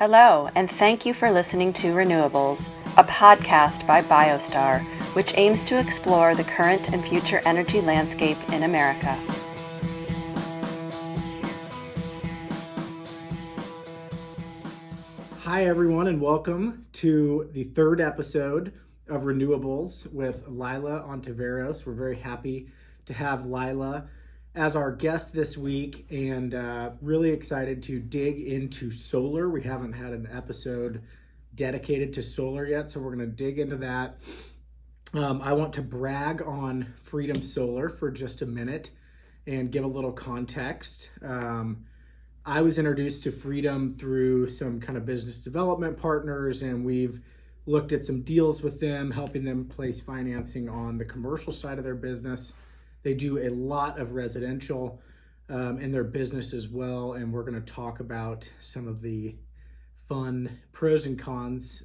Hello, and thank you for listening to Renewables, a podcast by BioStar, which aims to explore the current and future energy landscape in America. Hi, everyone, and welcome to the third episode of Renewables with Lila Ontiveros. We're very happy to have Lila as our guest this week and really excited to dig into solar. We haven't had an episode dedicated to solar yet, so we're going to dig into that. I want to brag on Freedom Solar for just a minute and give a little context. I was introduced to Freedom through some kind of business development partners, and we've looked at some deals with them, helping them place financing on the commercial side of their business. They do a lot of residential in their business as well, and we're going to talk about some of the fun pros and cons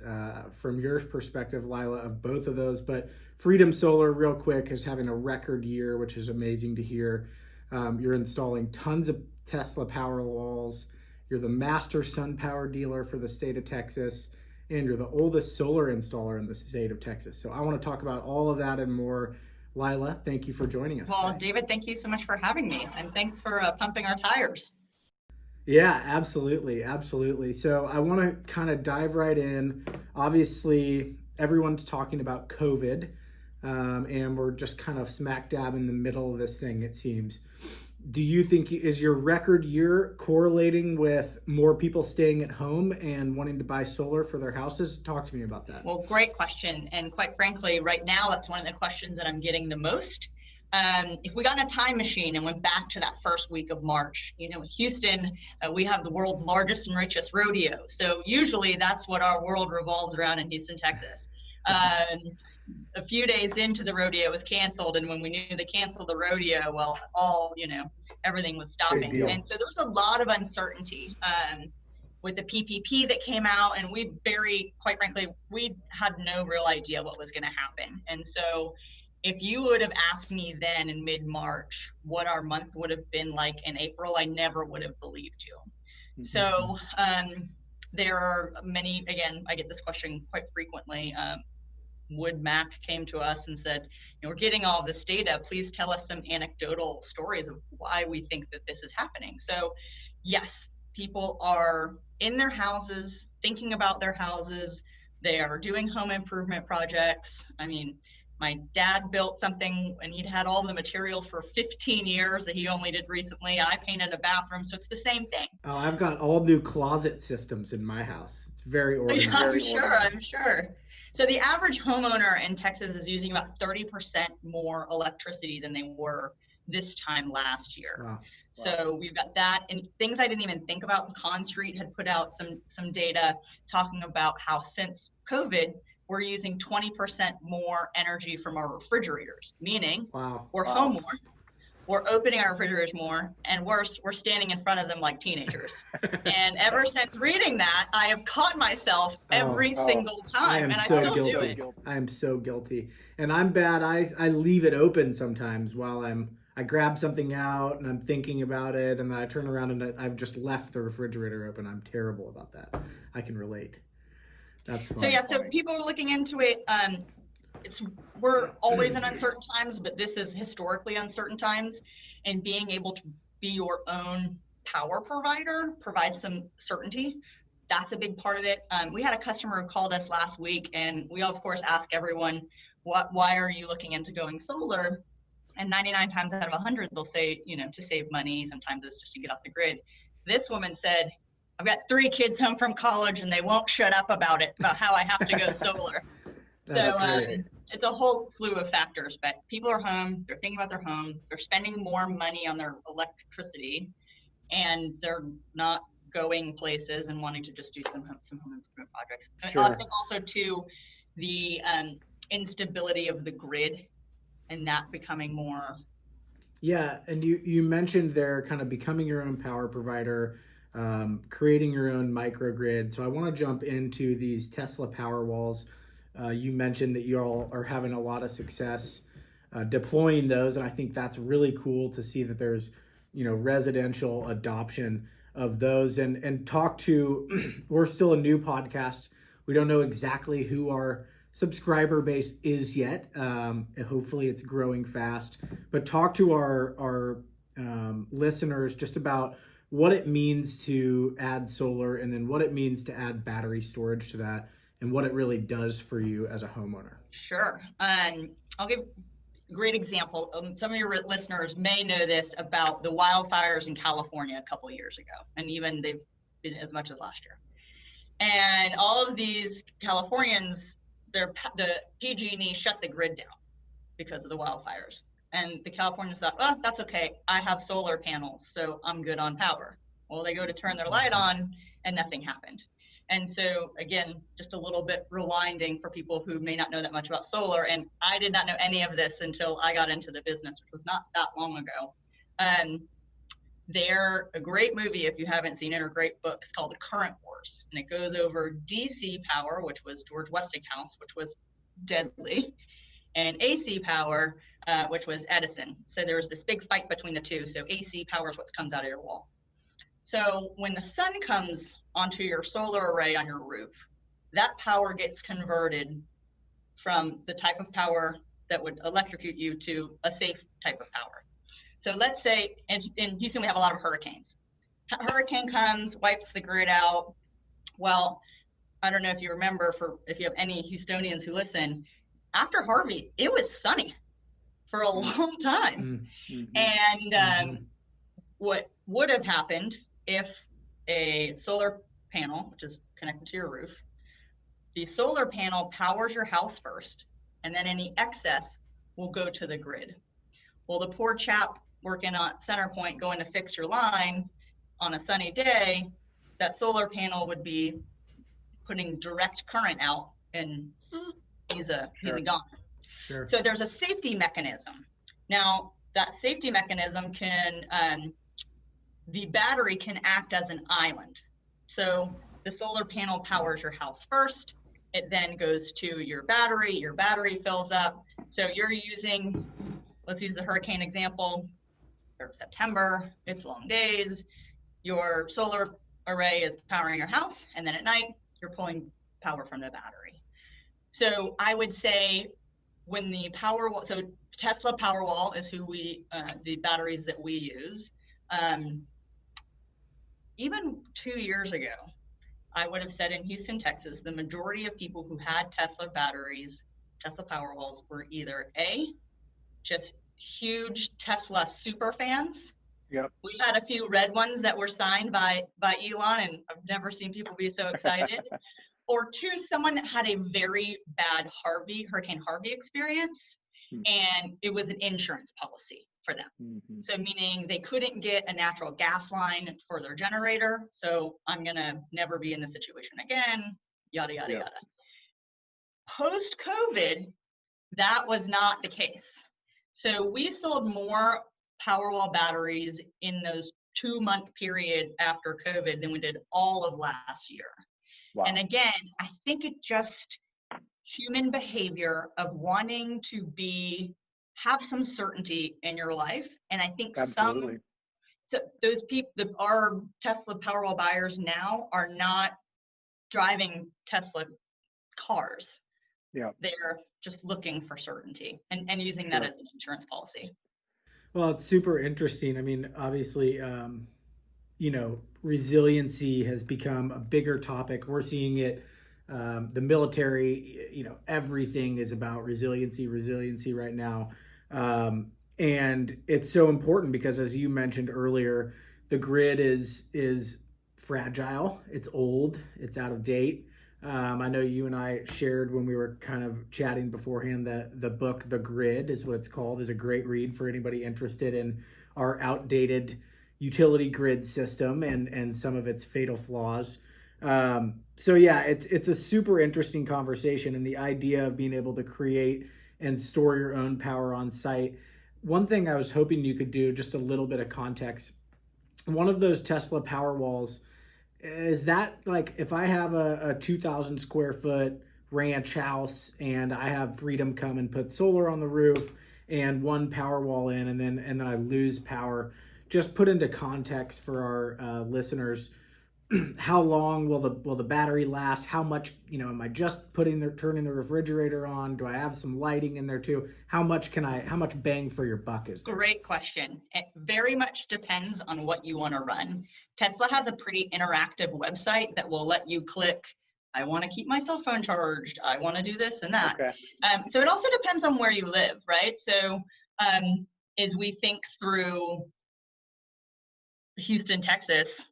from your perspective, Lila, of both of those. But Freedom Solar, real quick, is having a record year, which is amazing to hear. You're installing tons of Tesla Powerwalls. You're the master sun power dealer for the state of Texas, and you're the oldest solar installer in the state of Texas. So I want to talk about all of that and more. Lila, thank you for joining us. Well, today. David, thank you so much for having me, and thanks for pumping our tires. Yeah, absolutely. So I want to kind of dive right in. Obviously, everyone's talking about COVID, and we're just kind of smack dab in the middle of this thing, it seems. Do you think, is your record year correlating with more people staying at home and wanting to buy solar for their houses? Talk to me about that. Well, great question. And quite frankly, right now, that's one of the questions that I'm getting the most. If we got in a time machine and went back to that first week of March, in Houston, we have the world's largest and richest rodeo. So usually that's what our world revolves around in Houston, Texas. A few days into the rodeo was canceled, and when we knew they canceled the rodeo, well, everything was stopping. And so there was a lot of uncertainty with the PPP that came out, and quite frankly, we had no real idea what was going to happen. And so if you would have asked me then in mid-March what our month would have been like in April, I never would have believed you. Mm-hmm. So there are many, again, I get this question quite frequently. Wood Mac came to us and said, we're getting all this data. Please tell us some anecdotal stories of why we think that this is happening. So yes, people are in their houses, thinking about their houses. They are doing home improvement projects. I mean, my dad built something and he'd had all the materials for 15 years that he only did recently. I painted a bathroom, so it's the same thing. Oh, I've got all new closet systems in my house. It's very organized. I'm sure. So the average homeowner in Texas is using about 30% more electricity than they were this time last year. Wow. So we've got that, and things I didn't even think about. ConStreet had put out some data talking about how since COVID, we're using 20% more energy from our refrigerators, meaning we're home more. We're opening our refrigerators more, and worse, we're standing in front of them like teenagers. And ever since reading that, I have caught myself every single time, and I still do it. I am so guilty. And I'm bad. I leave it open sometimes while I grab something out and I'm thinking about it, and then I turn around and I've just left the refrigerator open. I'm terrible about that. I can relate. That's fun. So people are looking into it. We're always in uncertain times, but this is historically uncertain times, and being able to be your own power provider provides some certainty. That's a big part of it. We had a customer who called us last week, and we of course ask everyone, why are you looking into going solar? And 99 times out of 100, they'll say, to save money. Sometimes it's just to get off the grid. This woman said, I've got 3 kids home from college and they won't shut up about how I have to go solar. So it's a whole slew of factors, but people are home, they're thinking about their home, they're spending more money on their electricity, and they're not going places and wanting to just do some home improvement projects. Sure. I think also too, the instability of the grid and that becoming more. Yeah, and you mentioned there kind of becoming your own power provider, creating your own microgrid. So I want to jump into these Tesla Powerwalls. You mentioned that you all are having a lot of success deploying those, and I think that's really cool to see that there's residential adoption of those and talk to, we're still a new podcast. We don't know exactly who our subscriber base is yet. Hopefully it's growing fast, but talk to our listeners just about what it means to add solar, and then what it means to add battery storage to that, and what it really does for you as a homeowner. Sure. I'll give a great example. Some of your listeners may know this about the wildfires in California a couple of years ago, and even they've been as much as last year. And all of these Californians, the PG&E shut the grid down because of the wildfires. And the Californians thought, oh, that's okay. I have solar panels, so I'm good on power. Well, they go to turn their light on and nothing happened. And so again, just a little bit rewinding for people who may not know that much about solar. And I did not know any of this until I got into the business, which was not that long ago. They're a great movie if you haven't seen it, or great books called The Current Wars. And it goes over DC power, which was George Westinghouse, which was deadly, and AC power, which was Edison. So there was this big fight between the two. So AC power is what comes out of your wall. So when the sun comes onto your solar array on your roof, that power gets converted from the type of power that would electrocute you to a safe type of power. So let's say in Houston, we have a lot of hurricanes. A hurricane comes, wipes the grid out. Well, I don't know if you remember, if you have any Houstonians who listen, after Harvey, it was sunny for a long time. Mm-hmm. And what would have happened if a solar panel, which is connected to your roof, the solar panel powers your house first, and then any excess will go to the grid. Well, the poor chap working on CenterPoint going to fix your line on a sunny day, that solar panel would be putting direct current out, and he's a gone. Sure. So there's a safety mechanism. Now, that safety mechanism can, the battery can act as an island. So the solar panel powers your house first. It then goes to your battery fills up. So you're using, let's use the hurricane example, or September, it's long days. Your solar array is powering your house, and then at night, you're pulling power from the battery. So I would say when the so Tesla Powerwall is who the batteries that we use. Even 2 years ago, I would have said in Houston, Texas, the majority of people who had Tesla batteries, Tesla Powerwalls, were either just huge Tesla super fans. Yep. We had a few red ones that were signed by Elon, and I've never seen people be so excited. Or two, someone that had a very bad Hurricane Harvey experience, and it was an insurance policy for them. Mm-hmm. So meaning they couldn't get a natural gas line for their generator. So I'm gonna never be in this situation again, yada, yada, yada. Post-COVID, that was not the case. So we sold more Powerwall batteries in those 2-month period after COVID than we did all of last year. Wow. And again, I think it just human behavior of wanting to have some certainty in your life. And I think those people, our Tesla Powerwall buyers now are not driving Tesla cars. Yeah. They're just looking for certainty and using that as an insurance policy. Well, it's super interesting. I mean, obviously, resiliency has become a bigger topic. We're seeing it, the military, everything is about resiliency right now. And it's so important because, as you mentioned earlier, the grid is fragile. It's old. It's out of date. I know you and I shared when we were kind of chatting beforehand that the book, The Grid is what it's called, is a great read for anybody interested in our outdated utility grid system and some of its fatal flaws. So yeah, it's a super interesting conversation, and the idea of being able to create and store your own power on site. One thing I was hoping you could do, just a little bit of context, one of those Tesla Powerwalls, is that like if I have a 2,000 square foot ranch house and I have Freedom come and put solar on the roof and one Powerwall in, and then I lose power, just put into context for our listeners, how long will the battery last? How much, am I just turning the refrigerator on? Do I have some lighting in there too? How much bang for your buck is there? Great question. It very much depends on what you want to run. Tesla has a pretty interactive website that will let you click, I want to keep my cell phone charged, I want to do this and that. Okay. So it also depends on where you live, right? So as we think through Houston, Texas,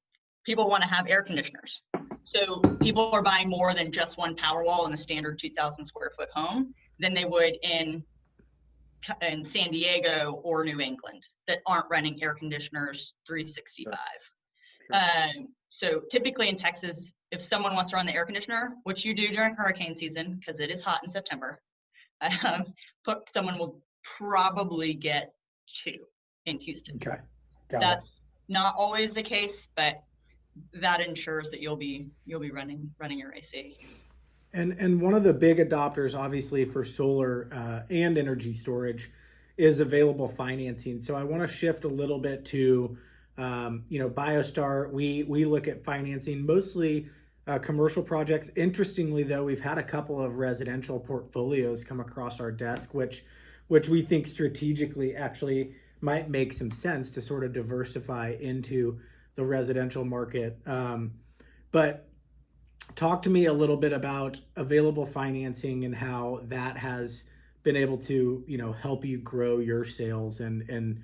people want to have air conditioners. So people are buying more than just one Powerwall in a standard 2,000 square foot home than they would in San Diego or New England that aren't running air conditioners 365. Sure. So typically in Texas, if someone wants to run the air conditioner, which you do during hurricane season, because it is hot in September, someone will probably get 2 in Houston. Okay. That's not always the case, but that ensures that you'll be running your AC. And one of the big adopters, obviously, for solar and energy storage is available financing. So I want to shift a little bit to, BioStar. We look at financing mostly commercial projects. Interestingly, though, we've had a couple of residential portfolios come across our desk, which we think strategically actually might make some sense to sort of diversify into the residential market. But talk to me a little bit about available financing and how that has been able to, help you grow your sales. And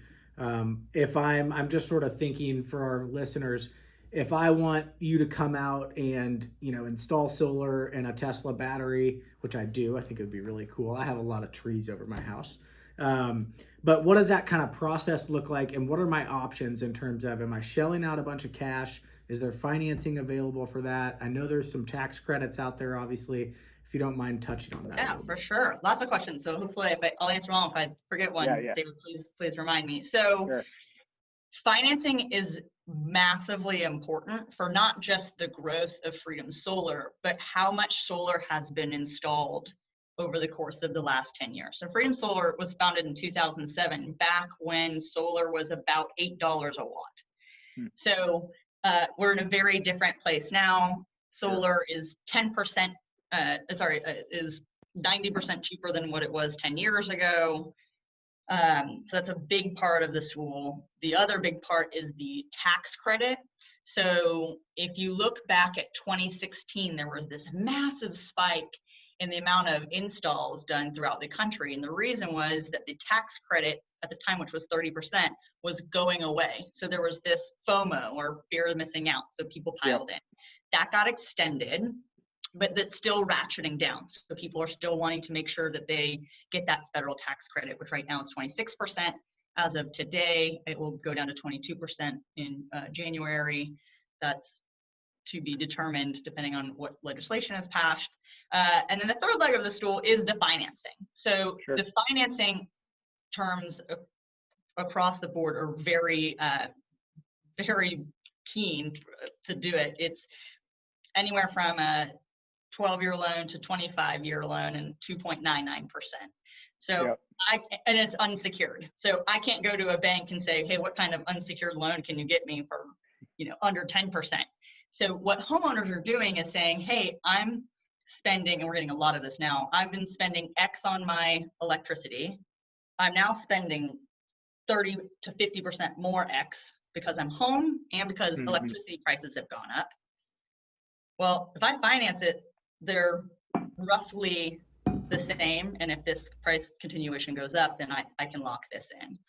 if I'm just sort of thinking for our listeners, if I want you to come out and, install solar and a Tesla battery, which I do, I think it would be really cool. I have a lot of trees over my house. But what does that kind of process look like? And what are my options in terms of, am I shelling out a bunch of cash? Is there financing available for that? I know there's some tax credits out there, obviously, if you don't mind touching on that. Yeah, for sure. Lots of questions. So hopefully I'll answer them all. If I forget one, David, please remind me. So sure. Financing is massively important for not just the growth of Freedom Solar, but how much solar has been installed over the course of the last 10 years. So Freedom Solar was founded in 2007, back when solar was about $8 a watt. So we're in a very different place now. Solar is 10%, is 90% cheaper than what it was 10 years ago. So that's a big part of the stool. The other big part is the tax credit. So if you look back at 2016, there was this massive spike in the amount of installs done throughout the country. And the reason was that the tax credit at the time, which was 30%, was going away. So there was this FOMO, or fear of missing out. So people piled in. That got extended, but that's still ratcheting down. So people are still wanting to make sure that they get that federal tax credit, which right now is 26%. As of today, it will go down to 22% in January. That's to be determined depending on what legislation is passed. And then the third leg of the stool is the financing. So the financing terms across the board are very, very keen to do it. It's anywhere from a 12-year loan to 25-year loan and 2.99%. So and it's unsecured. So I can't go to a bank and say, hey, what kind of unsecured loan can you get me for, under 10%? So what homeowners are doing is saying, hey, I'm spending, and we're getting a lot of this now, I've been spending X on my electricity. I'm now spending 30 to 50% more X because I'm home and because electricity prices have gone up. Well, if I finance it, they're roughly the same. And if this price continuation goes up, then I can lock this in.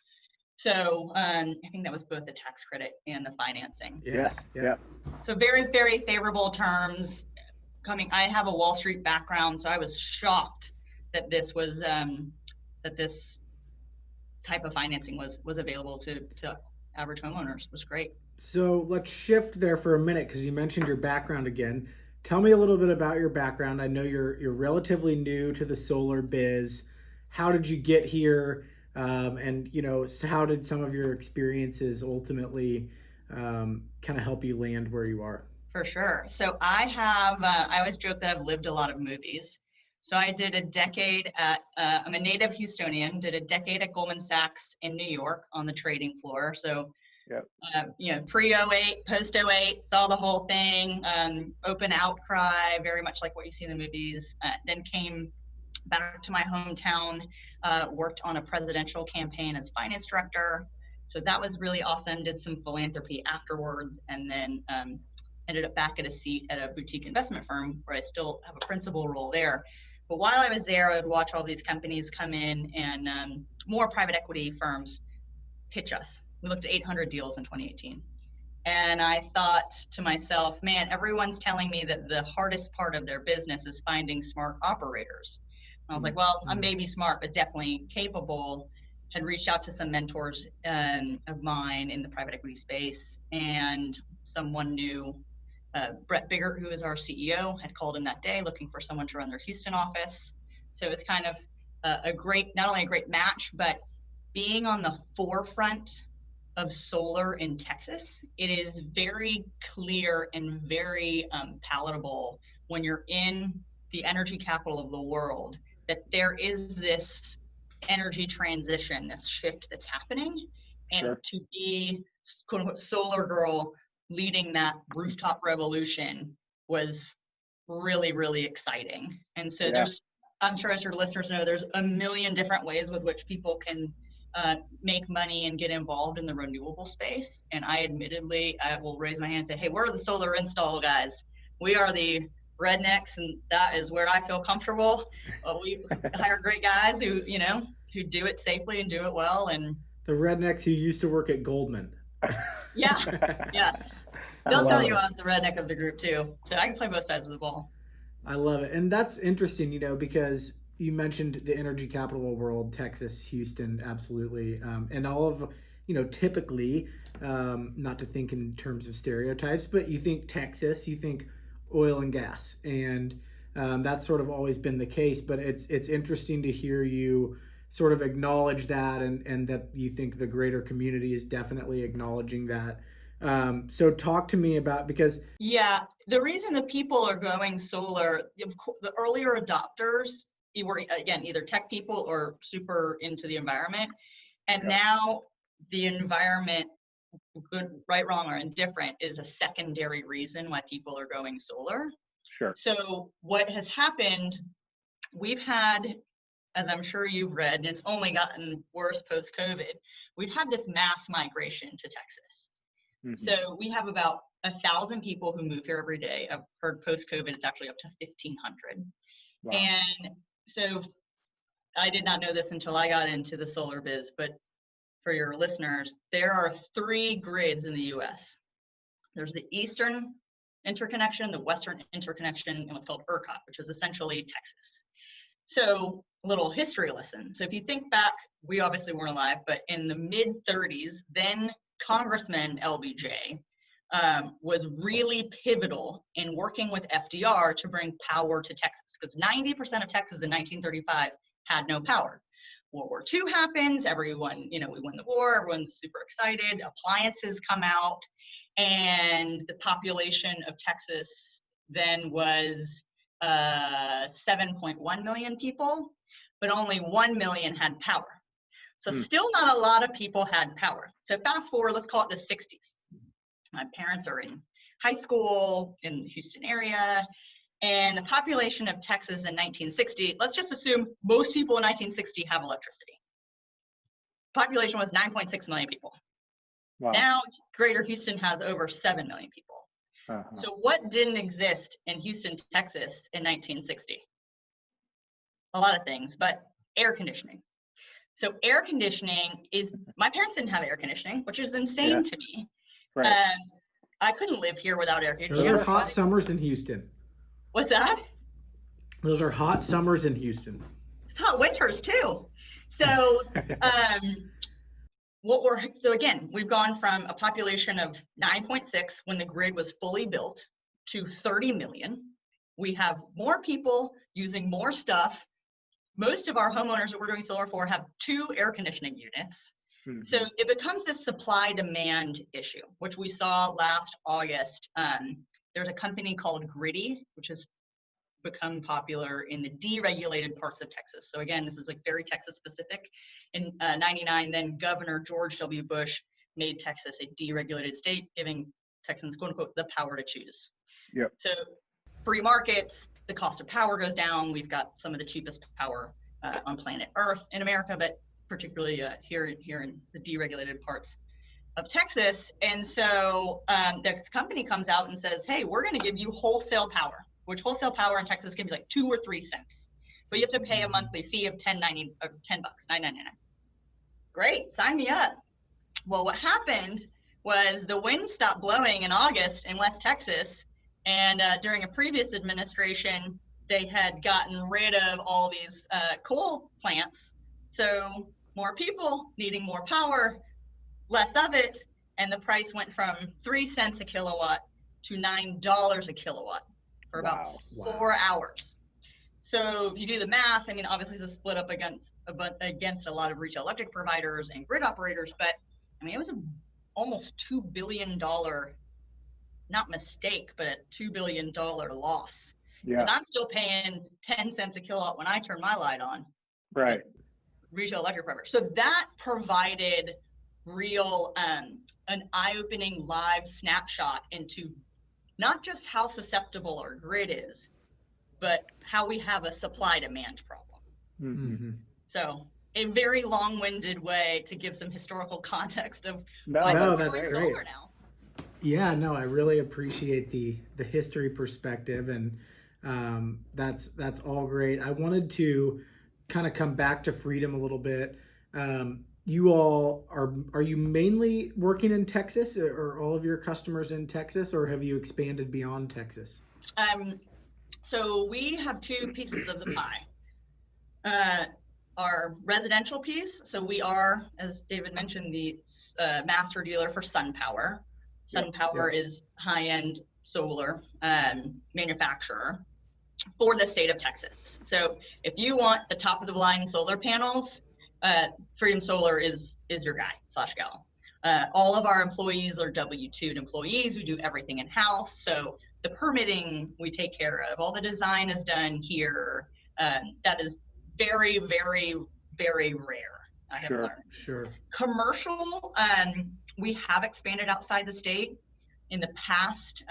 So I think that was both the tax credit and the financing. Yes. Yeah. So very, very favorable terms coming. I have a Wall Street background, so I was shocked that this was that this type of financing was available to average homeowners. It was great. So let's shift there for a minute because you mentioned your background again. Tell me a little bit about your background. I know you're relatively new to the solar biz. How did you get here? And how did some of your experiences ultimately kind of help you land where you are? For sure. So I always joke that I've lived a lot of movies. So I did a decade I'm a native Houstonian, did a decade at Goldman Sachs in New York on the trading floor. So Yep. Pre-08, post-08, saw the whole thing, open outcry, very much like what you see in the movies. Then came back to my hometown, worked on a presidential campaign as finance director. So that was really awesome. Did some philanthropy afterwards, and then ended up back at a seat at a boutique investment firm where I still have a principal role there. But while I was there, I would watch all these companies come in and more private equity firms pitch us. We looked at 800 deals in 2018. And I thought to myself, man, everyone's telling me that the hardest part of their business is finding smart operators. And I was like, well, I'm maybe smart, but definitely capable. Had reached out to some mentors of mine in the private equity space, and someone knew Brett Biggert, who is our CEO, had called him that day looking for someone to run their Houston office. So it was kind of not only a great match, but being on the forefront of solar in Texas, it is very clear and very palatable when you're in the energy capital of the world that there is this energy transition, this shift that's happening. And Sure. to be, quote unquote, solar girl leading that rooftop revolution was really, really exciting. And so there's, I'm sure as your listeners know, there's a million different ways with which people can make money and get involved in the renewable space. And I admittedly, I will raise my hand and say, hey, we're the solar install guys. We are the rednecks, and that is where I feel comfortable. We hire great guys who do it safely and do it well. And the rednecks who used to work at Goldman. Yeah, yes. They'll tell you I was the redneck of the group too. So I can play both sides of the ball. I love it. And that's interesting, because you mentioned the energy capital of the world, Texas, Houston, absolutely. And all of, typically, not to think in terms of stereotypes, but you think Texas, you think oil and gas. And that's sort of always been the case. But it's interesting to hear you sort of acknowledge that, and that you think the greater community is definitely acknowledging that. So talk to me about, because yeah, the reason that people are going solar, the earlier adopters, you were again either tech people or super into the environment, and now the environment, good, right, wrong, or indifferent, is a secondary reason why people are going solar. Sure. So what has happened, we've had, as I'm sure you've read, and it's only gotten worse post-COVID, we've had this mass migration to Texas. Mm-hmm. So we have about 1,000 people who move here every day. I've heard post-COVID, it's actually up to 1,500. Wow. And so I did not know this until I got into the solar biz, but for your listeners, there are 3 grids in the US. There's the Eastern interconnection, the Western interconnection, and what's called ERCOT, which is essentially Texas. So a little history lesson. So if you think back, we obviously weren't alive, but in the mid-30s, then Congressman LBJ was really pivotal in working with FDR to bring power to Texas, because 90% of Texas in 1935 had no power. World War II happens, everyone, we win the war, everyone's super excited, appliances come out, and the population of Texas then was 7.1 million people, but only 1 million had power. So still not a lot of people had power. So fast forward, let's call it the 60s. My parents are in high school in the Houston area, and the population of Texas in 1960, let's just assume most people in 1960 have electricity. Population was 9.6 million people. Wow. Now, Greater Houston has over 7 million people. Uh-huh. So what didn't exist in Houston, Texas in 1960? A lot of things, but air conditioning. So air conditioning is, my parents didn't have air conditioning, which is insane to me. Right. I couldn't live here without air conditioning. Those are hot summers in Houston. What's that? Those are hot summers in Houston. It's hot winters too. So, so again, we've gone from a population of 9.6 when the grid was fully built to 30 million. We have more people using more stuff. Most of our homeowners that we're doing solar for have 2 air conditioning units. Mm-hmm. So it becomes this supply-demand issue, which we saw last August. There's a company called Griddy, which has become popular in the deregulated parts of Texas. So again, this is like very Texas specific. In 99, then Governor George W. Bush made Texas a deregulated state, giving Texans, quote unquote, the power to choose. Yep. So free markets, the cost of power goes down. We've got some of the cheapest power on planet Earth in America, but particularly here in the deregulated parts of Texas. And so this company comes out and says, hey, we're going to give you wholesale power, which wholesale power in Texas can be like 2 or 3 cents. But you have to pay a monthly fee of $10 or $10, $9.99. Great, sign me up. Well, what happened was the wind stopped blowing in August in West Texas. And during a previous administration, they had gotten rid of all these coal plants. So more people needing more power, less of it, and the price went from 3 cents a kilowatt to $9 a kilowatt for about 4 hours. So if you do the math, I mean, obviously it's a split up against a lot of retail electric providers and grid operators, but I mean, it was almost $2 billion, not mistake, but a $2 billion loss. Yeah. Because I'm still paying 10 cents a kilowatt when I turn my light on. Right. Retail electric provider. So that provided real, an eye-opening live snapshot into not just how susceptible our grid is, but how we have a supply-demand problem. Mm-hmm. So a very long-winded way to give some historical context of No, that's great. Solar now. Yeah, no, I really appreciate the history perspective, and that's all great. I wanted to kind of come back to Freedom a little bit. You all are you mainly working in Texas, or all of your customers in Texas, or have you expanded beyond Texas? So we have 2 pieces of the pie. Our residential piece, so we are, as David mentioned, the master dealer for SunPower. SunPower is high-end solar manufacturer for the state of Texas. So if you want the top of the line solar panels, Freedom Solar is your guy / gal. All of our employees are W-2 employees. We do everything in-house. So the permitting we take care of, all the design is done here. That is very, very, very rare. I have learned. Sure. Commercial, we have expanded outside the state in the past.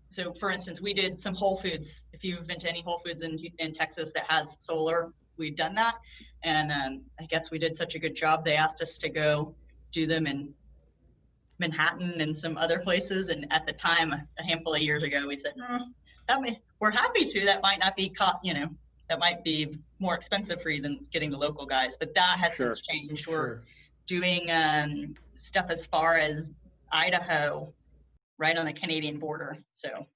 So for instance, we did some Whole Foods. If you've been to any Whole Foods in Texas that has solar, we've done that. And I guess we did such a good job, they asked us to go do them in Manhattan and some other places. And at the time, a handful of years ago, we said, we're happy to. That might not be that might be more expensive for you than getting the local guys. But that has since changed. We're doing stuff as far as Idaho, right on the Canadian border. So.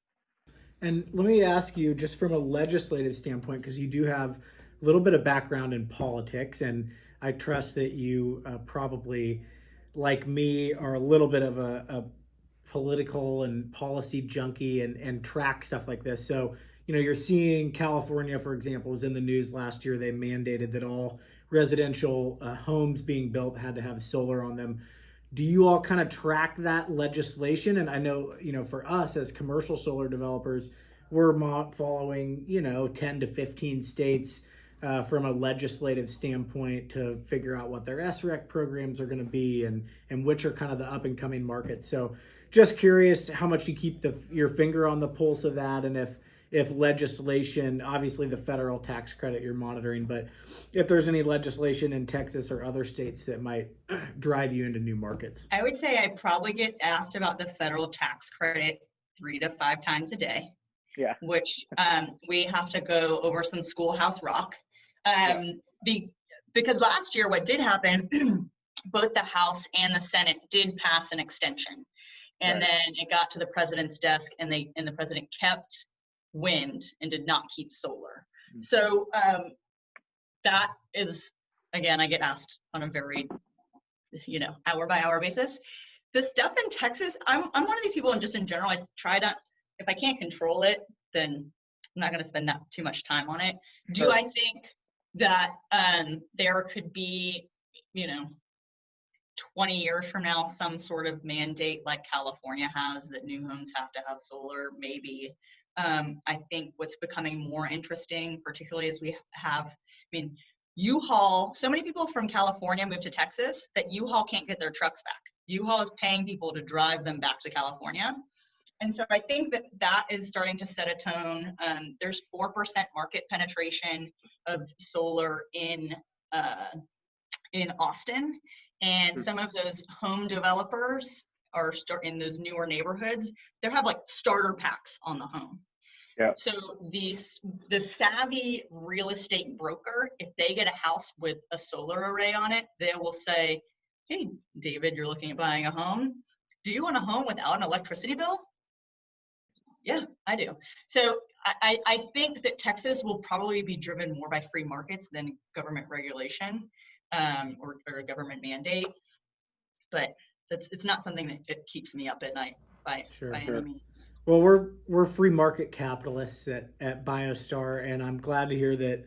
And let me ask you, just from a legislative standpoint, because you do have a little bit of background in politics, and I trust that you probably, like me, are a little bit of a political and policy junkie and track stuff like this. So, you're seeing California, for example, was in the news last year. They mandated that all residential homes being built had to have solar on them. Do you all kind of track that legislation? And I know, for us as commercial solar developers, we're following, 10 to 15 states from a legislative standpoint to figure out what their SREC programs are going to be and which are kind of the up and coming markets. So just curious how much you keep your finger on the pulse of that, and if legislation, obviously the federal tax credit you're monitoring, but if there's any legislation in Texas or other states that might drive you into new markets. I would say I probably get asked about the federal tax credit 3 to 5 times a day. Yeah. Which we have to go over some schoolhouse rock. Because last year what did happen, both the House and the Senate did pass an extension. And then it got to the president's desk, and the president kept wind and did not keep solar. Mm-hmm. So that is, again, I get asked on a very, hour by hour basis. The stuff in Texas, I'm one of these people, and just in general, I try to, if I can't control it, then I'm not going to spend that too much time on it. Do I think that there could be, 20 years from now, some sort of mandate like California has that new homes have to have solar? Maybe. I think what's becoming more interesting, particularly as we have, U-Haul, so many people from California moved to Texas that U-Haul can't get their trucks back. U-Haul is paying people to drive them back to California. And so I think that that is starting to set a tone. There's 4% market penetration of solar in Austin. And some of those home developers are in those newer neighborhoods. They have like starter packs on the home. Yeah. So the savvy real estate broker, if they get a house with a solar array on it, they will say, hey, David, you're looking at buying a home. Do you want a home without an electricity bill? Yeah, I do. So I think that Texas will probably be driven more by free markets than government regulation or a government mandate. But it's not something that it keeps me up at night by any means. Well, we're free market capitalists at BioStar, and I'm glad to hear that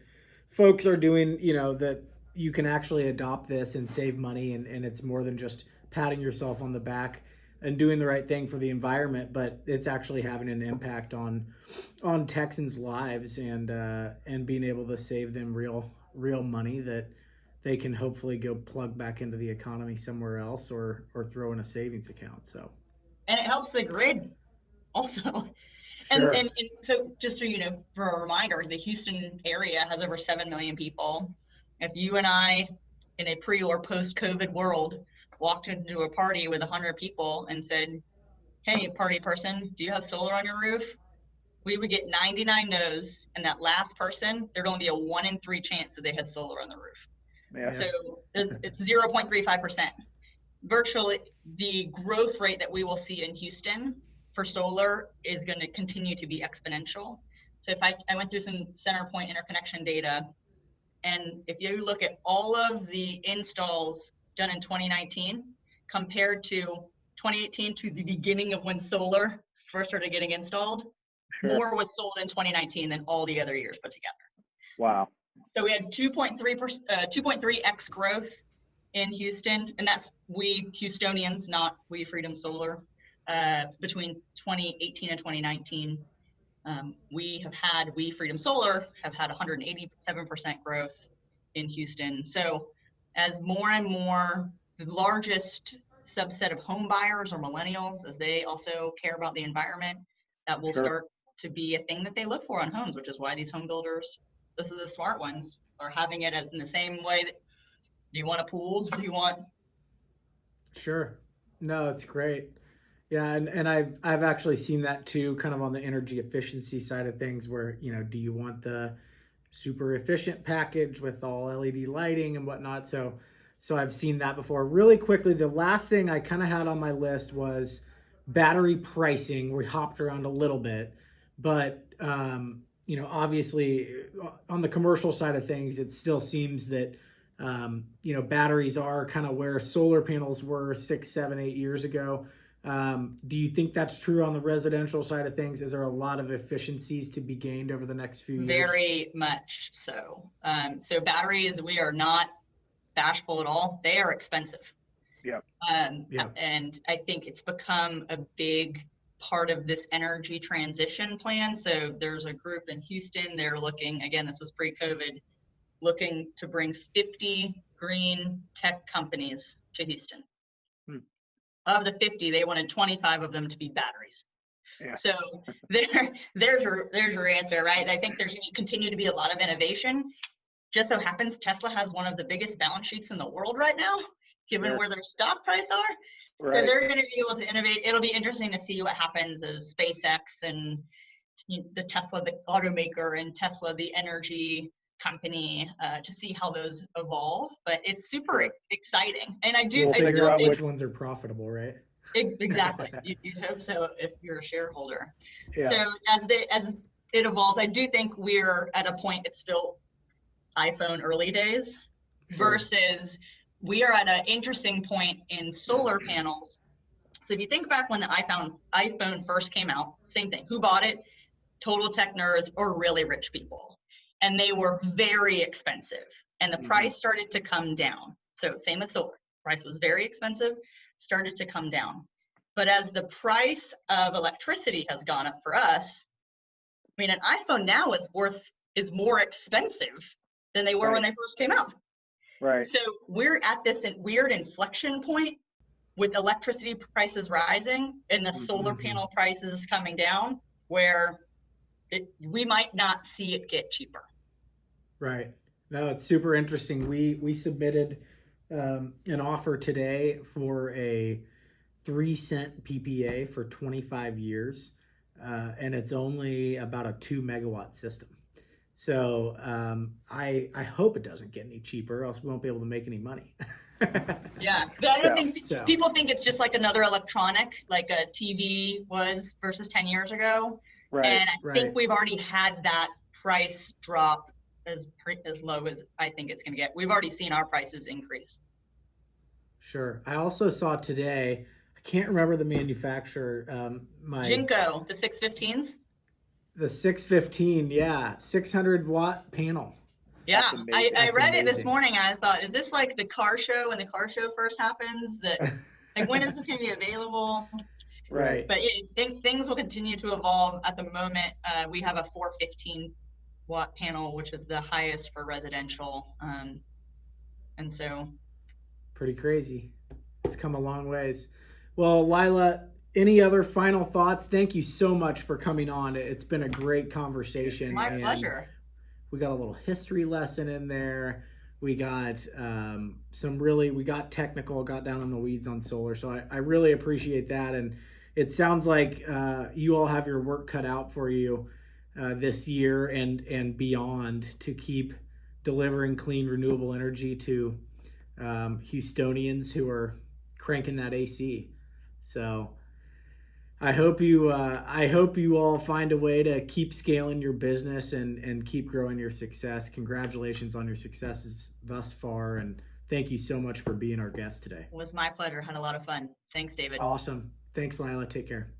folks are doing, that you can actually adopt this and save money, and it's more than just patting yourself on the back and doing the right thing for the environment, but it's actually having an impact on Texans' lives and being able to save them real money that they can hopefully go plug back into the economy somewhere else or throw in a savings account. So, and it helps the grid also. Sure. And so just so you know, for a reminder, the Houston area has over 7 million people. If you and I, in a pre or post-COVID world, walked into a party with 100 people and said, hey, party person, do you have solar on your roof? We would get 99 no's, and that last person, there'd only be a 1 in 3 chance that they had solar on the roof. Yeah. So it's 0.35%. Virtually, the growth rate that we will see in Houston for solar is going to continue to be exponential. So if I went through some CenterPoint interconnection data, and if you look at all of the installs done in 2019 compared to 2018 to the beginning of when solar first started getting installed, more was sold in 2019 than all the other years put together. Wow. So we had 2.3x growth in Houston, and that's we Houstonians, not we Freedom Solar, between 2018 and 2019. We Freedom Solar have had 187% growth in Houston. So as more and more, the largest subset of home buyers are millennials, as they also care about the environment, that will start to be a thing that they look for on homes, which is why these home builders, this is the smart ones, are having it in the same way that, do you want a pool? Do you want? Sure. No, it's great. Yeah, and I've actually seen that too, kind of on the energy efficiency side of things, where, do you want the super efficient package with all LED lighting and whatnot? So I've seen that before. Really quickly, the last thing I kind of had on my list was battery pricing. We hopped around a little bit, but obviously on the commercial side of things, it still seems that batteries are kind of where solar panels were 6, 7, 8 years ago. Do you think that's true on the residential side of things? Is there a lot of efficiencies to be gained over the next few years? Very much so. So batteries, we are not bashful at all. They are expensive. Yeah. And I think it's become a big part of this energy transition plan. So there's a group in Houston, they're looking, again, this was pre-COVID, looking to bring 50 green tech companies to Houston. Of the 50, they wanted 25 of them to be batteries. Yeah. So there's your answer, right? I think there's going to continue to be a lot of innovation. Just so happens Tesla has one of the biggest balance sheets in the world right now, given where their stock price are. Right. So they're going to be able to innovate. It'll be interesting to see what happens as SpaceX and the Tesla, the automaker, and Tesla, the energy company, to see how those evolve. But it's super exciting. And I do figure out which ones are profitable, right? Exactly. You'd hope so if you're a shareholder. Yeah. So as it evolves, I do think we're at a point, it's still iPhone early days versus we are at an interesting point in solar panels. So if you think back when the iPhone first came out, same thing. Who bought it? Total tech nerds or really rich people. And they were very expensive. And the price started to come down. So same with solar. Price was very expensive, started to come down. But as the price of electricity has gone up for us, I mean, an iPhone now is more expensive than they were when they first came out. Right. So we're at this weird inflection point with electricity prices rising and the solar panel prices coming down, where we might not see it get cheaper. Right. No, it's super interesting. We submitted an offer today for a 3-cent PPA for 25 years, and it's only about a 2 megawatt system. So I hope it doesn't get any cheaper, else we won't be able to make any money. Yeah, but I don't think So. people think it's just like another electronic, like a TV was versus 10 years ago. Right. And I think we've already had that price drop as low as I think it's going to get. We've already seen our prices increase. Sure. I also saw today, I can't remember the manufacturer. Jinko, the 615s. The 615, yeah, 600 watt panel. Yeah, I read it this amazing. morning. And I thought, is this like the car show when the car show first happens? That like when is this going to be available? Right. But yeah, things will continue to evolve. At the moment, we have a 415 watt panel, which is the highest for residential, and so Pretty crazy. It's come a long ways. Well, Lila, any other final thoughts? Thank you so much for coming on. It's been a great conversation. my pleasure. We got a little history lesson in there. We got we got technical, got down in the weeds on solar. So I really appreciate that. And it sounds like you all have your work cut out for you this year and beyond to keep delivering clean, renewable energy to Houstonians who are cranking that AC. So I hope you all find a way to keep scaling your business and keep growing your success. Congratulations on your successes thus far, and thank you so much for being our guest today. It was my pleasure. Had a lot of fun. Thanks, David. Awesome. Thanks, Lila. Take care.